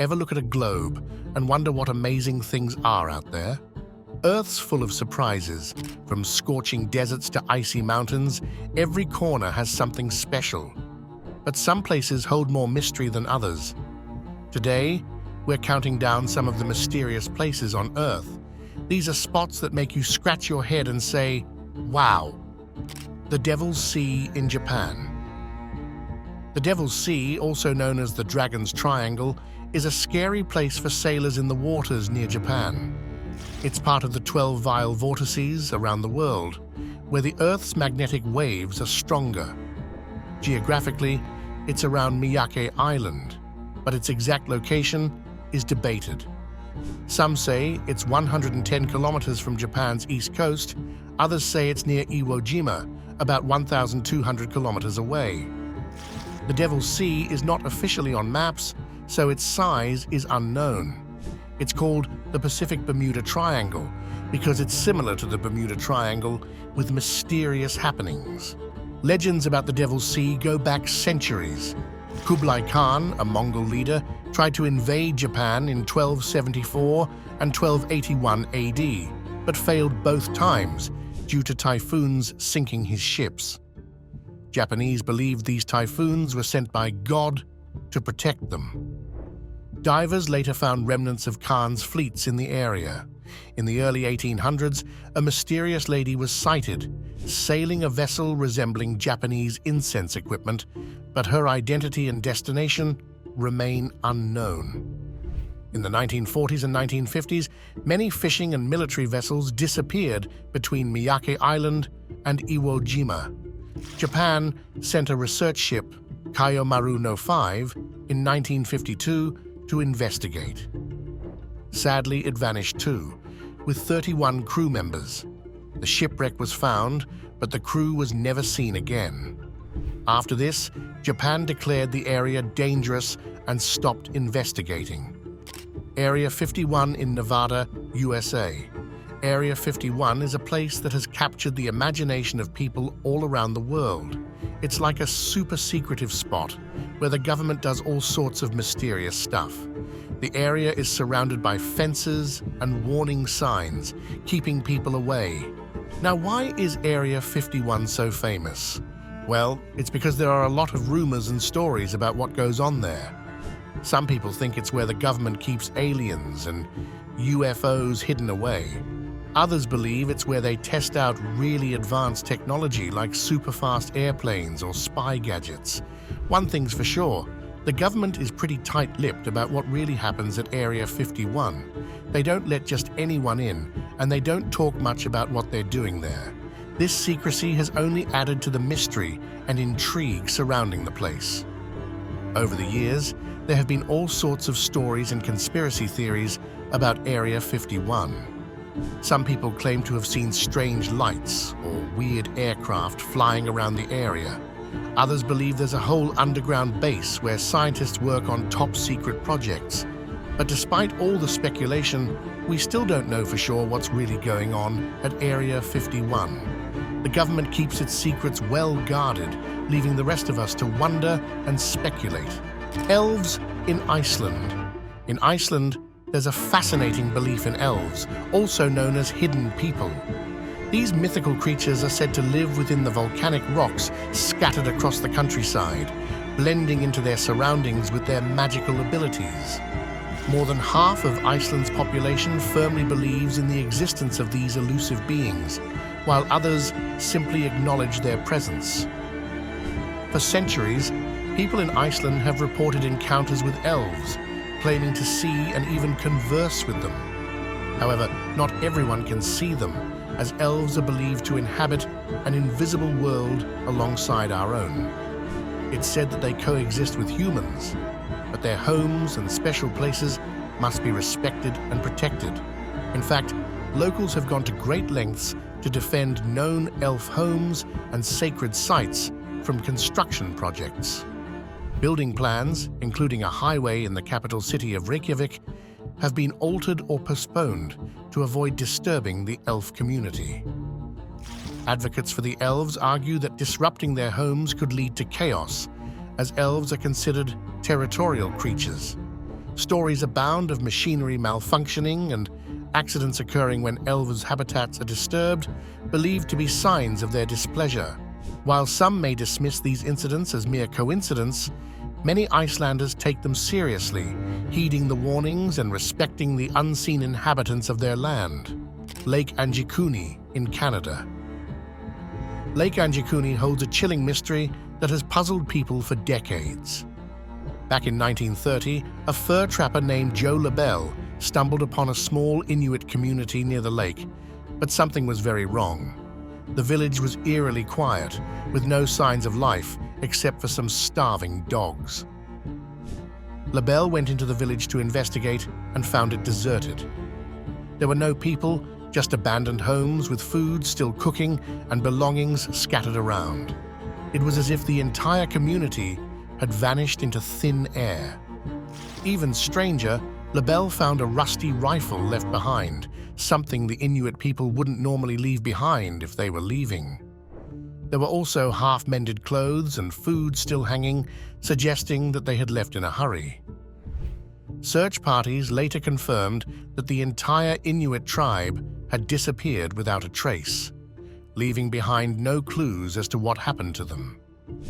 Ever look at a globe and wonder what amazing things are out there? Earth's full of surprises. From scorching deserts to icy mountains, every corner has something special. But some places hold more mystery than others. Today, we're counting down some of the mysterious places on Earth. These are spots that make you scratch your head and say, wow. The Devil's Sea in Japan. The Devil's Sea, also known as the Dragon's Triangle, is a scary place for sailors in the waters near Japan. It's part of the 12 vile vortices around the world, where the Earth's magnetic waves are stronger. Geographically, it's around Miyake Island, but its exact location is debated. Some say it's 110 kilometers from Japan's east coast, others say it's near Iwo Jima, about 1,200 kilometers away. The Devil's Sea is not officially on maps, so its size is unknown. It's called the Pacific Bermuda Triangle because it's similar to the Bermuda Triangle with mysterious happenings. Legends about the Devil's Sea go back centuries. Kublai Khan, a Mongol leader, tried to invade Japan in 1274 and 1281 AD, but failed both times due to typhoons sinking his ships. Japanese believed these typhoons were sent by God to protect them. Divers later found remnants of Khan's fleets in the area. In the early 1800s, a mysterious lady was sighted, sailing a vessel resembling Japanese incense equipment, but her identity and destination remain unknown. In the 1940s and 1950s, many fishing and military vessels disappeared between Miyake Island and Iwo Jima. Japan sent a research ship, Kaiomaru no 5, in 1952 to investigate. Sadly, it vanished too, with 31 crew members. The shipwreck was found, but the crew was never seen again. After this, Japan declared the area dangerous and stopped investigating. Area 51 in Nevada, USA. Area 51 is a place that has captured the imagination of people all around the world. It's like a super secretive spot where the government does all sorts of mysterious stuff. The area is surrounded by fences and warning signs, keeping people away. Now, why is Area 51 so famous? Well, it's because there are a lot of rumors and stories about what goes on there. Some people think it's where the government keeps aliens and UFOs hidden away. Others believe it's where they test out really advanced technology like super-fast airplanes or spy gadgets. One thing's for sure, the government is pretty tight-lipped about what really happens at Area 51. They don't let just anyone in, and they don't talk much about what they're doing there. This secrecy has only added to the mystery and intrigue surrounding the place. Over the years, there have been all sorts of stories and conspiracy theories about Area 51. Some people claim to have seen strange lights or weird aircraft flying around the area. Others believe there's a whole underground base where scientists work on top-secret projects. But despite all the speculation, we still don't know for sure what's really going on at Area 51. The government keeps its secrets well guarded, leaving the rest of us to wonder and speculate. Elves in Iceland. In Iceland, there's a fascinating belief in elves, also known as hidden people. These mythical creatures are said to live within the volcanic rocks scattered across the countryside, blending into their surroundings with their magical abilities. More than half of Iceland's population firmly believes in the existence of these elusive beings, while others simply acknowledge their presence. For centuries, people in Iceland have reported encounters with elves, claiming to see and even converse with them. However, not everyone can see them, as elves are believed to inhabit an invisible world alongside our own. It's said that they coexist with humans, but their homes and special places must be respected and protected. In fact, locals have gone to great lengths to defend known elf homes and sacred sites from construction projects. Building plans, including a highway in the capital city of Reykjavik, have been altered or postponed to avoid disturbing the elf community. Advocates for the elves argue that disrupting their homes could lead to chaos, as elves are considered territorial creatures. Stories abound of machinery malfunctioning and accidents occurring when Elves' habitats are disturbed, believed to be signs of their displeasure. While some may dismiss these incidents as mere coincidence, many Icelanders take them seriously, heeding the warnings and respecting the unseen inhabitants of their land. Lake Angikuni in Canada. Lake Angikuni holds a chilling mystery that has puzzled people for decades. Back in 1930, a fur trapper named Joe LaBelle stumbled upon a small Inuit community near the lake, but something was very wrong. The village was eerily quiet, with no signs of life except for some starving dogs. LaBelle went into the village to investigate and found it deserted. There were no people, just abandoned homes with food still cooking and belongings scattered around. It was as if the entire community had vanished into thin air. Even stranger, LaBelle found a rusty rifle left behind, something the Inuit people wouldn't normally leave behind if they were leaving. There were also half-mended clothes and food still hanging, suggesting that they had left in a hurry. Search parties later confirmed that the entire Inuit tribe had disappeared without a trace, leaving behind no clues as to what happened to them.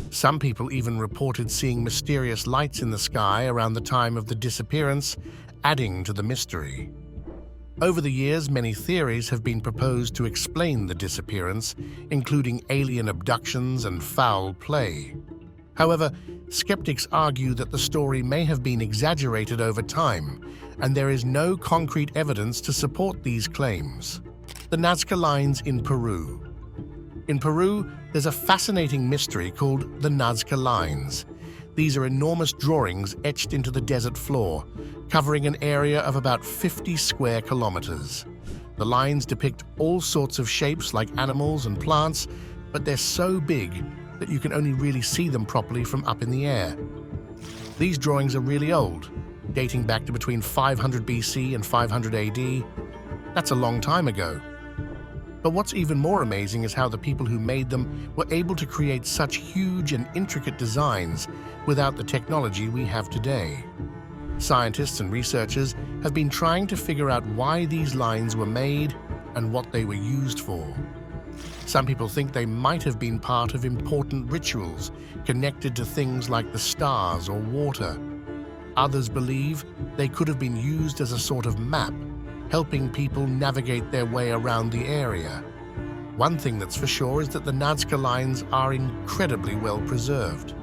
Some people even reported seeing mysterious lights in the sky around the time of the disappearance, adding to the mystery. Over the years, many theories have been proposed to explain the disappearance, including alien abductions and foul play. However, skeptics argue that the story may have been exaggerated over time, and there is no concrete evidence to support these claims. The Nazca Lines in Peru. In Peru, there's a fascinating mystery called the Nazca Lines. These are enormous drawings etched into the desert floor, covering an area of about 50 square kilometers. The lines depict all sorts of shapes like animals and plants, but they're so big that you can only really see them properly from up in the air. These drawings are really old, dating back to between 500 BC and 500 AD. That's a long time ago. But what's even more amazing is how the people who made them were able to create such huge and intricate designs without the technology we have today. Scientists and researchers have been trying to figure out why these lines were made and what they were used for. Some people think they might have been part of important rituals connected to things like the stars or water. Others believe they could have been used as a sort of map, helping people navigate their way around the area. One thing that's for sure is that the Nazca Lines are incredibly well preserved.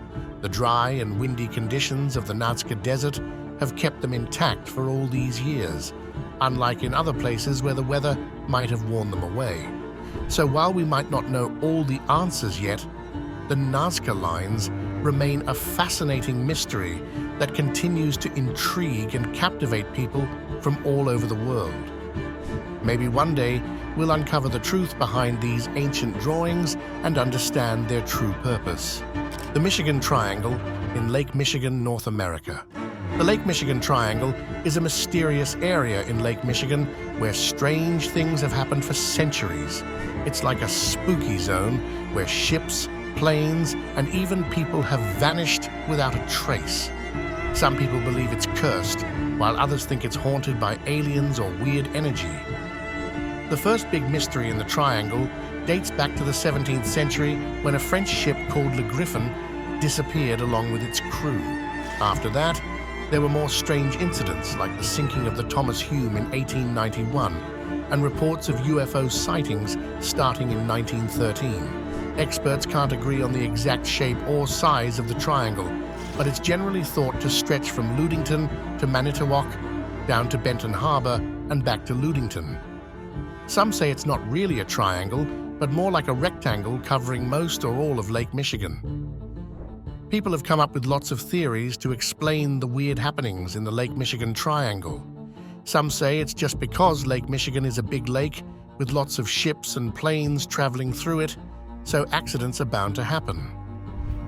The dry and windy conditions of the Nazca Desert have kept them intact for all these years, unlike in other places where the weather might have worn them away. So while we might not know all the answers yet, the Nazca Lines remain a fascinating mystery that continues to intrigue and captivate people from all over the world. Maybe one day we'll uncover the truth behind these ancient drawings and understand their true purpose. The Michigan Triangle in Lake Michigan, North America. The Lake Michigan Triangle is a mysterious area in Lake Michigan where strange things have happened for centuries. It's like a spooky zone where ships, planes, and even people have vanished without a trace. Some people believe it's cursed, while others think it's haunted by aliens or weird energy. The first big mystery in the triangle dates back to the 17th century when a French ship called Le Griffin disappeared along with its crew. After that, there were more strange incidents like the sinking of the Thomas Hume in 1891 and reports of UFO sightings starting in 1913. Experts can't agree on the exact shape or size of the triangle, but it's generally thought to stretch from Ludington to Manitowoc, down to Benton Harbor, and back to Ludington. Some say it's not really a triangle, but more like a rectangle covering most or all of Lake Michigan. People have come up with lots of theories to explain the weird happenings in the Lake Michigan Triangle. Some say it's just because Lake Michigan is a big lake with lots of ships and planes traveling through it, so accidents are bound to happen.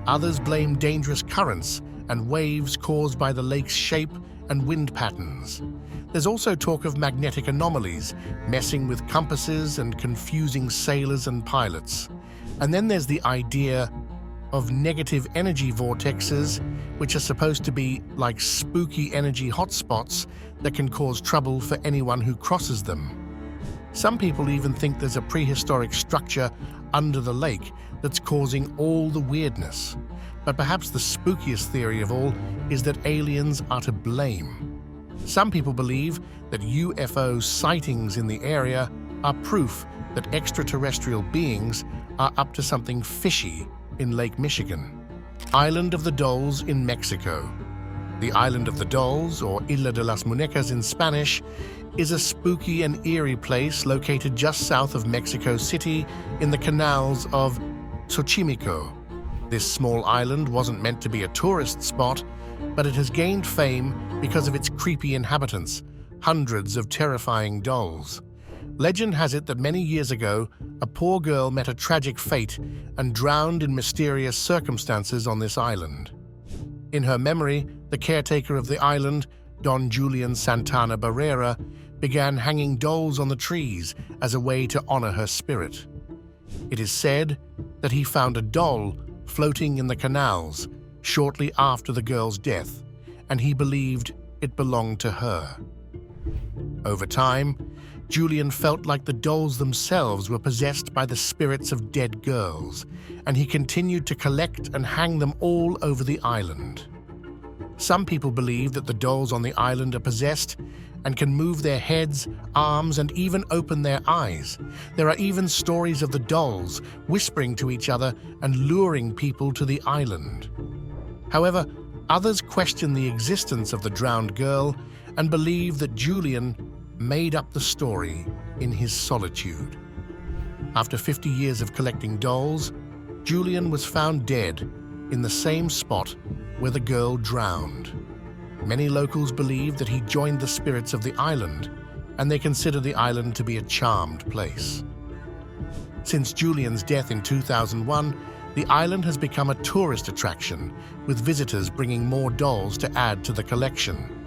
Others blame dangerous currents and waves caused by the lake's shape and wind patterns. There's also talk of magnetic anomalies, messing with compasses and confusing sailors and pilots. And then there's the idea of negative energy vortexes, which are supposed to be like spooky energy hotspots that can cause trouble for anyone who crosses them. Some people even think there's a prehistoric structure under the lake that's causing all the weirdness. But perhaps the spookiest theory of all is that aliens are to blame. Some people believe that UFO sightings in the area are proof that extraterrestrial beings are up to something fishy in Lake Michigan. Island of the Dolls in Mexico. The Island of the Dolls, or Isla de las Muñecas in Spanish, is a spooky and eerie place located just south of Mexico City in the canals of Xochimilco. This small island wasn't meant to be a tourist spot, but it has gained fame because of its creepy inhabitants, hundreds of terrifying dolls. Legend has it that many years ago, a poor girl met a tragic fate and drowned in mysterious circumstances on this island. In her memory, the caretaker of the island, Don Julian Santana Barrera, began hanging dolls on the trees as a way to honor her spirit. It is said that he found a doll floating in the canals shortly after the girl's death, and he believed it belonged to her. Over time, Julian felt like the dolls themselves were possessed by the spirits of dead girls, and he continued to collect and hang them all over the island. Some people believe that the dolls on the island are possessed and can move their heads, arms, and even open their eyes. There are even stories of the dolls whispering to each other and luring people to the island. However, others question the existence of the drowned girl and believe that Julian made up the story in his solitude. After 50 years of collecting dolls, Julian was found dead in the same spot where the girl drowned. Many locals believe that he joined the spirits of the island, and they consider the island to be a charmed place. Since Julian's death in 2001, the island has become a tourist attraction, with visitors bringing more dolls to add to the collection.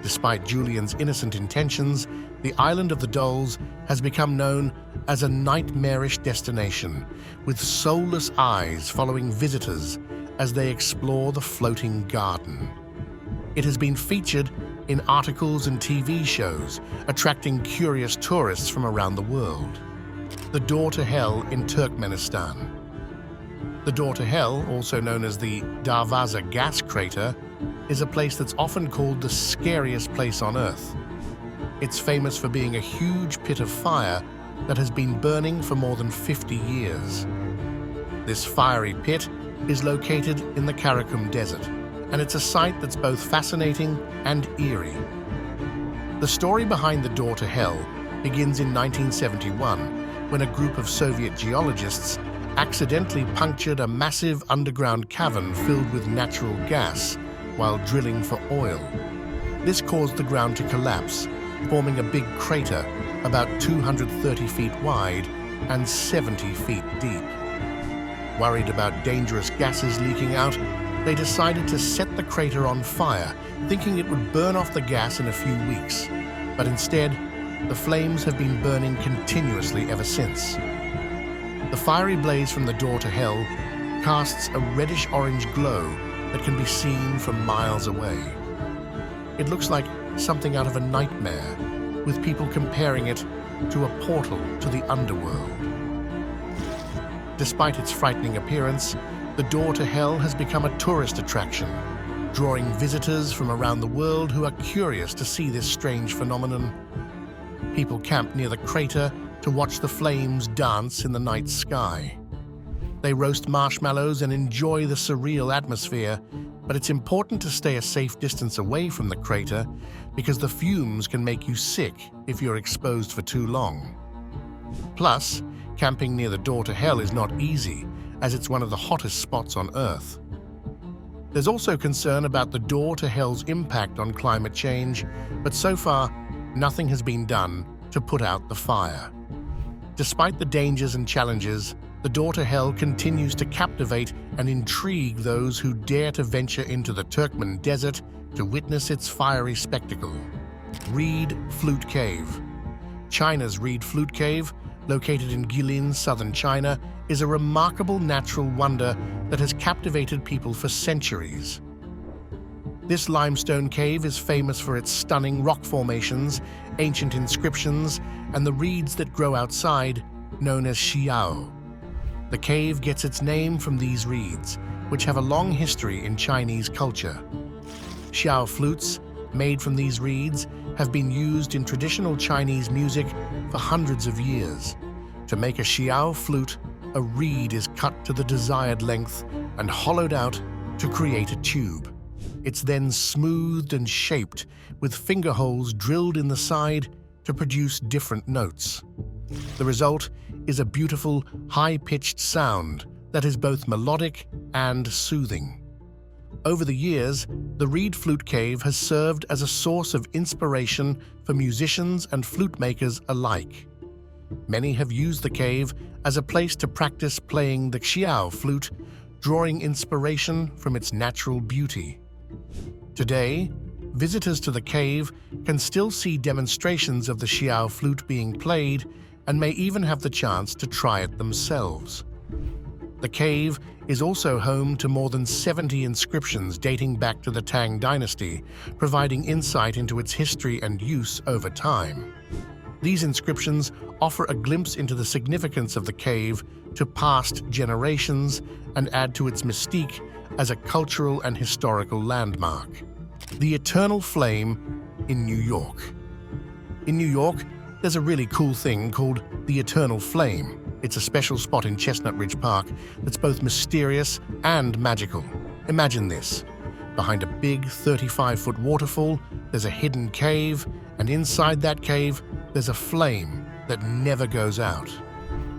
Despite Julian's innocent intentions, the Island of the Dolls has become known as a nightmarish destination, with soulless eyes following visitors as they explore the floating garden. It has been featured in articles and TV shows, attracting curious tourists from around the world. The Door to Hell in Turkmenistan. The Door to Hell, also known as the Darvaza gas crater, is a place that's often called the scariest place on Earth. It's famous for being a huge pit of fire that has been burning for more than 50 years. This fiery pit is located in the Karakum Desert, and it's a site that's both fascinating and eerie. The story behind the Door to Hell begins in 1971, when a group of Soviet geologists accidentally punctured a massive underground cavern filled with natural gas while drilling for oil. This caused the ground to collapse, forming a big crater about 230 feet wide and 70 feet deep. Worried about dangerous gases leaking out, they decided to set the crater on fire, thinking it would burn off the gas in a few weeks. But instead, the flames have been burning continuously ever since. The fiery blaze from the Door to Hell casts a reddish-orange glow that can be seen from miles away. It looks like something out of a nightmare, with people comparing it to a portal to the underworld. Despite its frightening appearance, the Door to Hell has become a tourist attraction, drawing visitors from around the world who are curious to see this strange phenomenon. People camp near the crater to watch the flames dance in the night sky. They roast marshmallows and enjoy the surreal atmosphere, but it's important to stay a safe distance away from the crater because the fumes can make you sick if you're exposed for too long. Plus, camping near the Door to Hell is not easy, as it's one of the hottest spots on Earth. There's also concern about the Door to Hell's impact on climate change, but so far, nothing has been done to put out the fire. Despite the dangers and challenges, the Door to Hell continues to captivate and intrigue those who dare to venture into the Turkmen Desert to witness its fiery spectacle. Reed Flute Cave. China's Reed Flute Cave, located in Guilin, southern China, is a remarkable natural wonder that has captivated people for centuries. This limestone cave is famous for its stunning rock formations, ancient inscriptions, and the reeds that grow outside, known as xiao. The cave gets its name from these reeds, which have a long history in Chinese culture. Xiao flutes, made from these reeds, have been used in traditional Chinese music for hundreds of years. To make a xiao flute, a reed is cut to the desired length and hollowed out to create a tube. It's then smoothed and shaped with finger holes drilled in the side to produce different notes. The result is a beautiful, high-pitched sound that is both melodic and soothing. Over the years, the reed flute cave has served as a source of inspiration for musicians and flute makers alike. Many have used the cave as a place to practice playing the xiao flute, drawing inspiration from its natural beauty. Today, visitors to the cave can still see demonstrations of the xiao flute being played and may even have the chance to try it themselves. The cave is also home to more than 70 inscriptions dating back to the Tang dynasty, providing insight into its history and use over time. These inscriptions offer a glimpse into the significance of the cave to past generations and add to its mystique as a cultural and historical landmark. The Eternal Flame in New York. In New York, there's a really cool thing called the Eternal Flame. It's a special spot in Chestnut Ridge Park that's both mysterious and magical. Imagine this. Behind a big 35-foot waterfall, there's a hidden cave, and inside that cave, there's a flame that never goes out.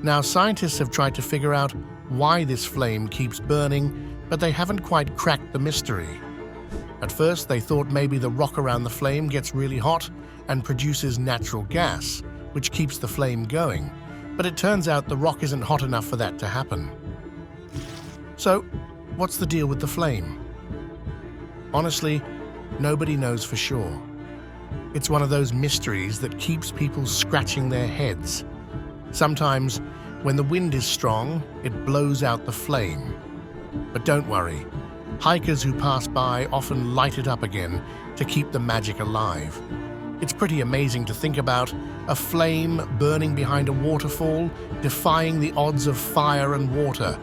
Now, scientists have tried to figure out why this flame keeps burning, but they haven't quite cracked the mystery. At first, they thought maybe the rock around the flame gets really hot and produces natural gas, which keeps the flame going. But it turns out the rock isn't hot enough for that to happen. So, what's the deal with the flame? Honestly, nobody knows for sure. It's one of those mysteries that keeps people scratching their heads. Sometimes, when the wind is strong, it blows out the flame. But don't worry, hikers who pass by often light it up again to keep the magic alive. It's pretty amazing to think about, a flame burning behind a waterfall, defying the odds of fire and water.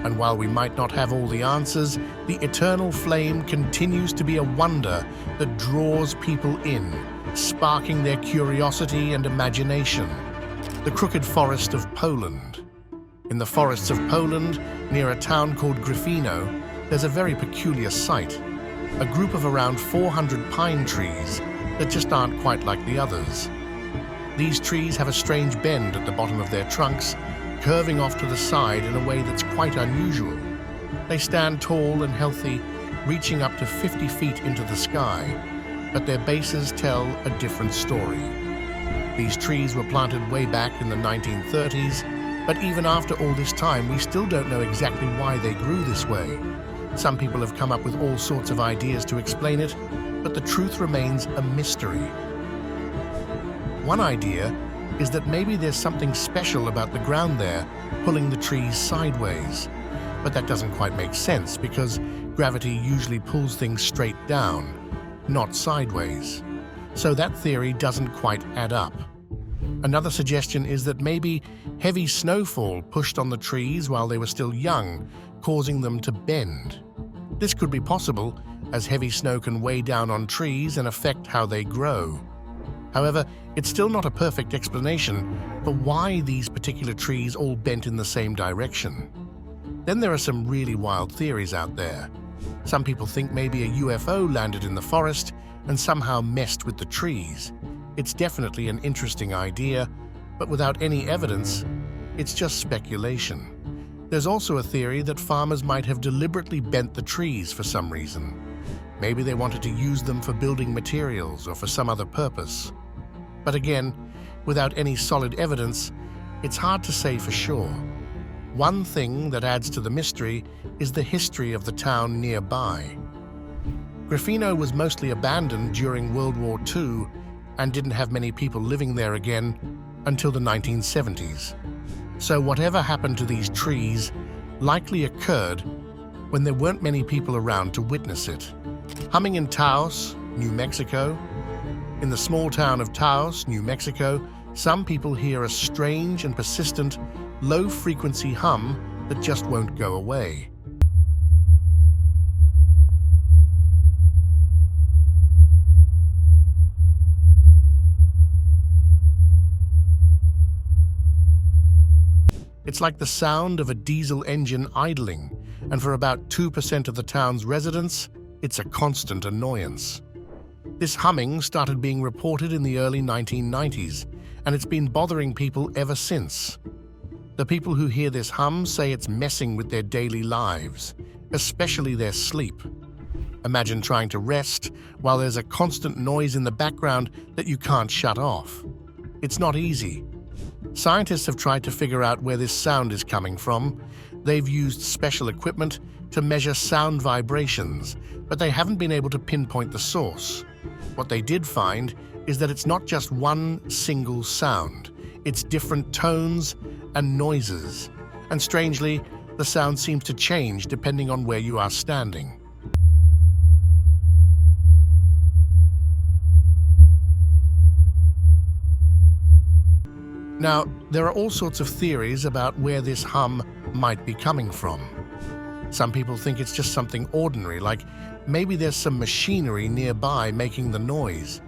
And while we might not have all the answers, the eternal flame continues to be a wonder that draws people in, sparking their curiosity and imagination. The Crooked Forest of Poland. In the forests of Poland, near a town called Gryfino, there's a very peculiar sight. A group of around 400 pine trees that just aren't quite like the others. These trees have a strange bend at the bottom of their trunks, curving off to the side in a way that's quite unusual. They stand tall and healthy, reaching up to 50 feet into the sky, but their bases tell a different story. These trees were planted way back in the 1930s, but even after all this time, we still don't know exactly why they grew this way. Some people have come up with all sorts of ideas to explain it, but the truth remains a mystery. One idea is that maybe there's something special about the ground there, pulling the trees sideways. But that doesn't quite make sense because gravity usually pulls things straight down, not sideways. So that theory doesn't quite add up. Another suggestion is that maybe heavy snowfall pushed on the trees while they were still young, causing them to bend. This could be possible, as heavy snow can weigh down on trees and affect how they grow. However, it's still not a perfect explanation for why these particular trees all bent in the same direction. Then there are some really wild theories out there. Some people think maybe a UFO landed in the forest and somehow messed with the trees. It's definitely an interesting idea, but without any evidence, it's just speculation. There's also a theory that farmers might have deliberately bent the trees for some reason. Maybe they wanted to use them for building materials or for some other purpose. But again, without any solid evidence, it's hard to say for sure. One thing that adds to the mystery is the history of the town nearby. Gryfino was mostly abandoned during World War II and didn't have many people living there again until the 1970s. So whatever happened to these trees likely occurred when there weren't many people around to witness it. Humming in Taos, New Mexico. In the small town of Taos, New Mexico, some people hear a strange and persistent, low-frequency hum that just won't go away. It's like the sound of a diesel engine idling, and for about 2% of the town's residents, it's a constant annoyance. This humming started being reported in the early 1990s, and it's been bothering people ever since. The people who hear this hum say it's messing with their daily lives, especially their sleep. Imagine trying to rest while there's a constant noise in the background that you can't shut off. It's not easy. Scientists have tried to figure out where this sound is coming from. They've used special equipment to measure sound vibrations, but they haven't been able to pinpoint the source. What they did find is that it's not just one single sound. It's different tones and noises. And strangely, the sound seems to change depending on where you are standing. Now, there are all sorts of theories about where this hum might be coming from. Some people think it's just something ordinary, like maybe there's some machinery nearby making the noise.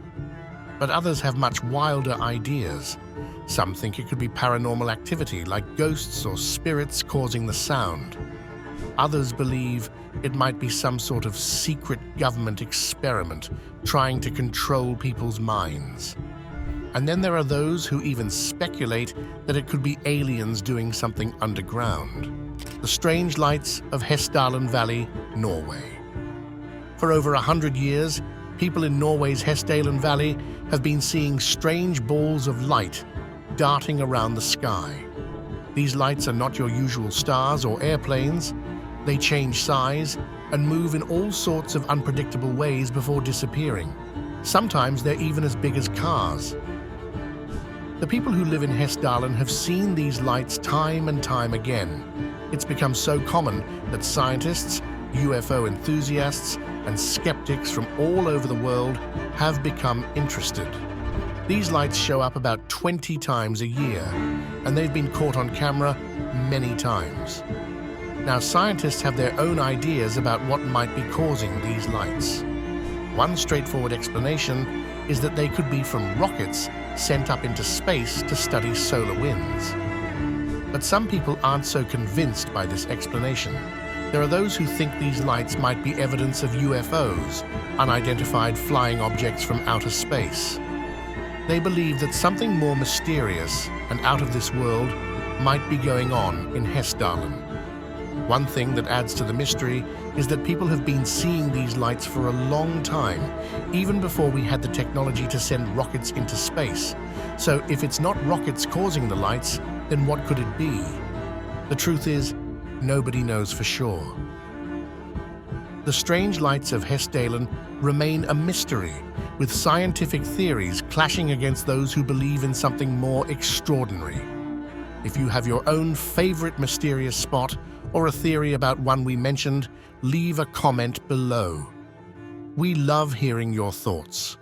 But others have much wilder ideas. Some think it could be paranormal activity, like ghosts or spirits causing the sound. Others believe it might be some sort of secret government experiment trying to control people's minds. And then there are those who even speculate that it could be aliens doing something underground. The strange lights of Hesdal Valley, Norway. For over 100 years, people in Norway's Hesdal Valley have been seeing strange balls of light darting around the sky. These lights are not your usual stars or airplanes. They change size and move in all sorts of unpredictable ways before disappearing. Sometimes they're even as big as cars. The people who live in Hesdalen have seen these lights time and time again. It's become so common that scientists, UFO enthusiasts, and skeptics from all over the world have become interested. These lights show up about 20 times a year, and they've been caught on camera many times. Now, scientists have their own ideas about what might be causing these lights. One straightforward explanation is that they could be from rockets sent up into space to study solar winds. But some people aren't so convinced by this explanation. There are those who think these lights might be evidence of UFOs, unidentified flying objects from outer space. They believe that something more mysterious and out of this world might be going on in Hesdalen. One thing that adds to the mystery is that people have been seeing these lights for a long time, even before we had the technology to send rockets into space. So if it's not rockets causing the lights, then what could it be? The truth is, nobody knows for sure. The strange lights of Hesdalen remain a mystery, with scientific theories clashing against those who believe in something more extraordinary. If you have your own favorite mysterious spot or a theory about one we mentioned, leave a comment below. We love hearing your thoughts.